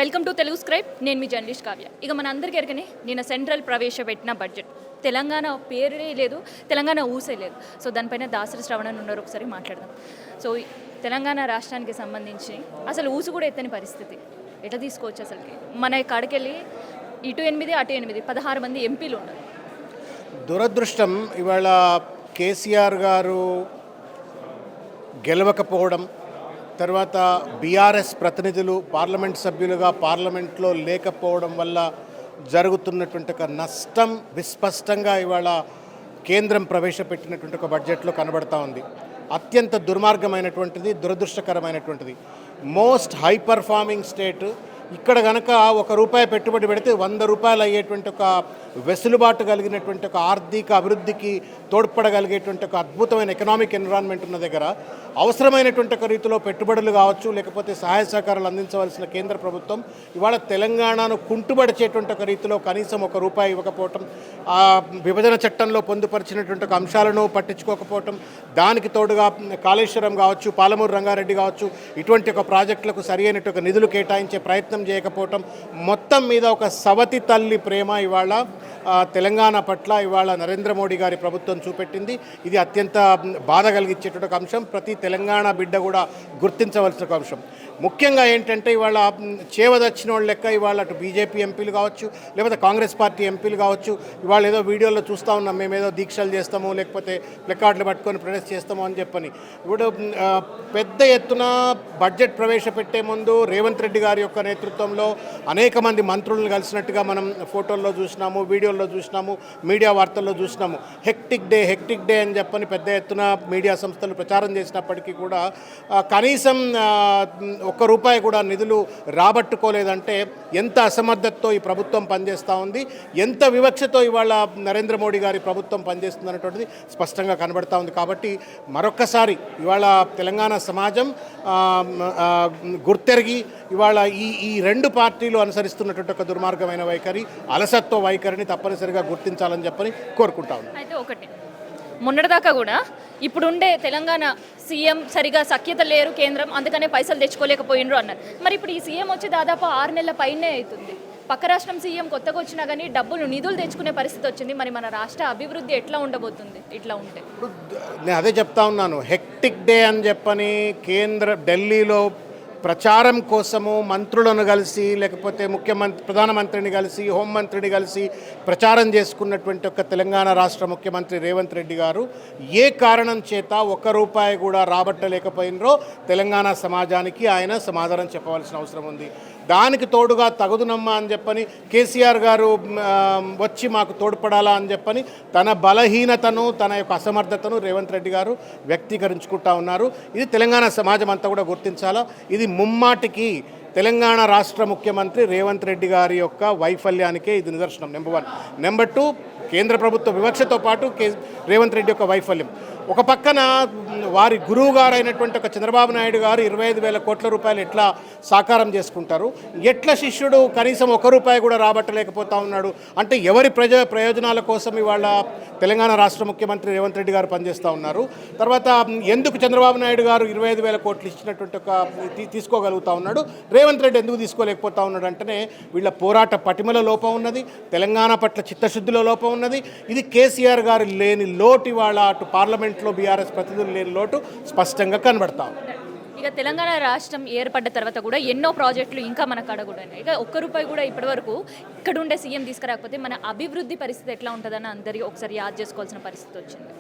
Welcome to Telugu scribe. నేను మీ journalist Kavya. ఇక మన అందరికీ ఎరకనే నిన్న సెంట్రల్ ప్రవేశపెట్టిన బడ్జెట్ తెలంగాణ పేరే లేదు, తెలంగాణ ఊసే లేదు. సో దానిపైన దాసరి శ్రవణన్ ఉన్నారు, ఒకసారి మాట్లాడదాం. సో తెలంగాణ రాష్ట్రానికి సంబంధించి అసలు ఊసు కూడా ఎత్తని పరిస్థితి ఎట్లా తీసుకోవచ్చు అసలుకి? మన కాడికెళ్ళి ఇటు 8 అటు 8 16 మంది ఎంపీలు ఉన్నారు. దురదృష్టం ఇవాళ కేసీఆర్ గారు గెలవకపోవడం, తర్వాత బీఆర్ఎస్ ప్రతినిధులు పార్లమెంట్ సభ్యులుగా పార్లమెంట్లో లేకపోవడం వల్ల జరుగుతున్నటువంటి ఒక నష్టం విస్పష్టంగా ఇవాళ కేంద్రం ప్రవేశపెట్టినటువంటి ఒక బడ్జెట్లో కనబడతా ఉంది. అత్యంత దుర్మార్గమైనటువంటిది, దురదృష్టకరమైనటువంటిది. మోస్ట్ హై పర్ఫార్మింగ్ స్టేట్ ఇక్కడ కనుక ₹1 పెట్టుబడి పెడితే ₹100 అయ్యేటువంటి ఒక వెసులుబాటు కలిగినటువంటి ఒక ఆర్థిక అభివృద్ధికి తోడ్పడగలిగేటువంటి ఒక అద్భుతమైన ఎకనామిక్ ఎన్విరాన్మెంట్ ఉన్న దగ్గర అవసరమైనటువంటి ఒక రీతిలో పెట్టుబడులు కావచ్చు, లేకపోతే సహాయ సహకారాలు అందించవలసిన కేంద్ర ప్రభుత్వం ఇవాళ తెలంగాణను కుంటుబడిచేటువంటి ఒక రీతిలో కనీసం ₹1 ఇవ్వకపోవటం, ఆ విభజన చట్టంలో పొందుపరిచినటువంటి ఒక అంశాలను పట్టించుకోకపోవటం, దానికి తోడుగా కాళేశ్వరం కావచ్చు, పాలమూరు రంగారెడ్డి కావచ్చు, ఇటువంటి ఒక ప్రాజెక్టులకు సరి అయినట్టు ఒక నిధులు కేటాయించే ప్రయత్నం చేయకపోవటం, మొత్తం మీద ఒక సవతి తల్లి ప్రేమ ఇవాళ తెలంగాణ పట్ల ఇవాళ నరేంద్ర మోడీ గారి ప్రభుత్వం చూపెట్టింది. ఇది అత్యంత బాధ కలిగించేటువంటి ఒక అంశం. ప్రతి తెలంగాణ బిడ్డ కూడా గుర్తించవలసిన ఒక అంశం. ముఖ్యంగా ఏంటంటే ఇవాళ చేవదచ్చిన వాళ్ళ లెక్క ఇవాళ అటు బీజేపీ ఎంపీలు కావచ్చు, లేకపోతే కాంగ్రెస్ పార్టీ ఎంపీలు కావచ్చు, ఇవాళ ఏదో వీడియోలో చూస్తూ ఉన్నాం, మేమేదో దీక్షలు చేస్తాము, లేకపోతే ప్లకార్డులు పట్టుకొని ప్రొటెస్ట్ చేస్తాము అని చెప్పని. ఇప్పుడు పెద్ద ఎత్తున బడ్జెట్ ప్రవేశపెట్టే ముందు రేవంత్ రెడ్డి గారి యొక్క నేతృత్వంలో అనేక మంది మంత్రులను కలిసినట్టుగా మనం ఫోటోల్లో చూసినాము, వీడియోల్లో చూసినాము, మీడియా వార్తల్లో చూసినాము. హెక్టిక్ డే అని చెప్పని పెద్ద ఎత్తున మీడియా సంస్థలు ప్రచారం చేసినప్పటికీ కూడా కనీసం ₹1 కూడా నిధులు రాబట్టుకోలేదంటే ఎంత అసమర్థతతో ఈ ప్రభుత్వం పనిచేస్తూ ఉంది, ఎంత వివక్షతో ఇవాళ నరేంద్ర మోడీ గారి ప్రభుత్వం పనిచేస్తుంది అనేటువంటిది స్పష్టంగా కనబడతా ఉంది. కాబట్టి మరొక్కసారి ఇవాళ తెలంగాణ సమాజం గుర్తెరిగి ఇవాళ ఈ రెండు పార్టీలు అనుసరిస్తున్నటువంటి ఒక దుర్మార్గమైన వైఖరి, అలసత్వ వైఖరిని తప్పనిసరిగా గుర్తించాలని చెప్పని కోరుకుంటా ఉన్నాను. అయితే ఒకటి, మొన్నటిదాకా కూడా ఇప్పుడుండే తెలంగాణ సీఎం సరిగా సఖ్యత లేరు కేంద్రం, అందుకనే పైసలు తెచ్చుకోలేకపోయినరు అన్నారు. మరి ఇప్పుడు ఈ సీఎం వచ్చి దాదాపు 6 నెలల పైనే అవుతుంది. పక్క రాష్ట్రం సీఎం కొత్తగా వచ్చినా కానీ నిధులు తెచ్చుకునే పరిస్థితి వచ్చింది. మరి మన రాష్ట్ర అభివృద్ధి ఎట్లా ఉండబోతుంది ఇట్లా ఉంటే? నేను అదే చెప్తా ఉన్నాను, హెక్టిక్ డే అని చెప్పని ఢిల్లీలో ప్రచారం కోసము మంత్రులను కలిసి, లేకపోతే ప్రధానమంత్రిని కలిసి, హోంమంత్రిని కలిసి ప్రచారం చేసుకున్నటువంటి ఒక తెలంగాణ రాష్ట్ర ముఖ్యమంత్రి రేవంత్ రెడ్డి గారు ఏ కారణం చేత ₹1 కూడా రాబట్టలేకపోయినరో తెలంగాణ సమాజానికి ఆయన సమాధానం చెప్పవలసిన అవసరం ఉంది. దానికి తోడుగా తగుదునమ్మా అని చెప్పని కేసీఆర్ గారు వచ్చి మాకు తోడ్పడాలా అని చెప్పని తన బలహీనతను, తన యొక్క అసమర్థతను రేవంత్ రెడ్డి గారు వ్యక్తీకరించుకుంటా ఉన్నారు. ఇది తెలంగాణ సమాజం అంతా కూడా గుర్తించాలా. ఇది ముమ్మాటికి తెలంగాణ రాష్ట్ర ముఖ్యమంత్రి రేవంత్ రెడ్డి గారి యొక్క వైఫల్యానికే ఇది నిదర్శనం. నెంబర్ 1. నెంబర్ 2, కేంద్ర ప్రభుత్వ వివక్షతో పాటు రేవంత్ రెడ్డి యొక్క వైఫల్యం. ఒక పక్కన వారి గురువు గారు అయినటువంటి ఒక చంద్రబాబు నాయుడు గారు 25,000 కోట్ల రూపాయలు ఎట్లా సాకారం చేసుకుంటారు, ఎట్లా శిష్యుడు కనీసం ₹1 కూడా రాబట్టలేకపోతా ఉన్నాడు అంటే ఎవరి ప్రయోజనాల కోసం ఇవాళ తెలంగాణ రాష్ట్ర ముఖ్యమంత్రి రేవంత్ రెడ్డి గారు పనిచేస్తూ ఉన్నారు. తర్వాత ఎందుకు చంద్రబాబు నాయుడు గారు 25,000 కోట్లు ఇచ్చినటువంటి ఒక తీసుకోగలుగుతూ ఉన్నాడు, రేవంత్ రెడ్డి ఎందుకు తీసుకోలేకపోతా ఉన్నాడు అంటేనే వీళ్ళ పోరాట పటిమల లోపం ఉన్నది, తెలంగాణ పట్ల చిత్తశుద్ధిలో లోపం ఉన్నది. ఇది కేసీఆర్ గారు లేని లోటు ఇవాళ అటు పార్లమెంట్లో బీఆర్ఎస్ ప్రతినిధులు లేని లోటు స్పష్టంగా కనబడతా ఉంది. ఇక తెలంగాణ రాష్ట్రం ఏర్పడ్డ తర్వాత కూడా ఎన్నో ప్రాజెక్టులు ఇంకా మన కాడ కూడా ఉన్నాయి. ఇక ₹1 కూడా ఇప్పటివరకు ఇక్కడ ఉండే సీఎం తీసుకురాకపోతే మన అభివృద్ధి పరిస్థితి ఎట్లా ఉంటుందని అందరికీ ఒకసారి యాద్ చేసుకోవాల్సిన పరిస్థితి వచ్చింది.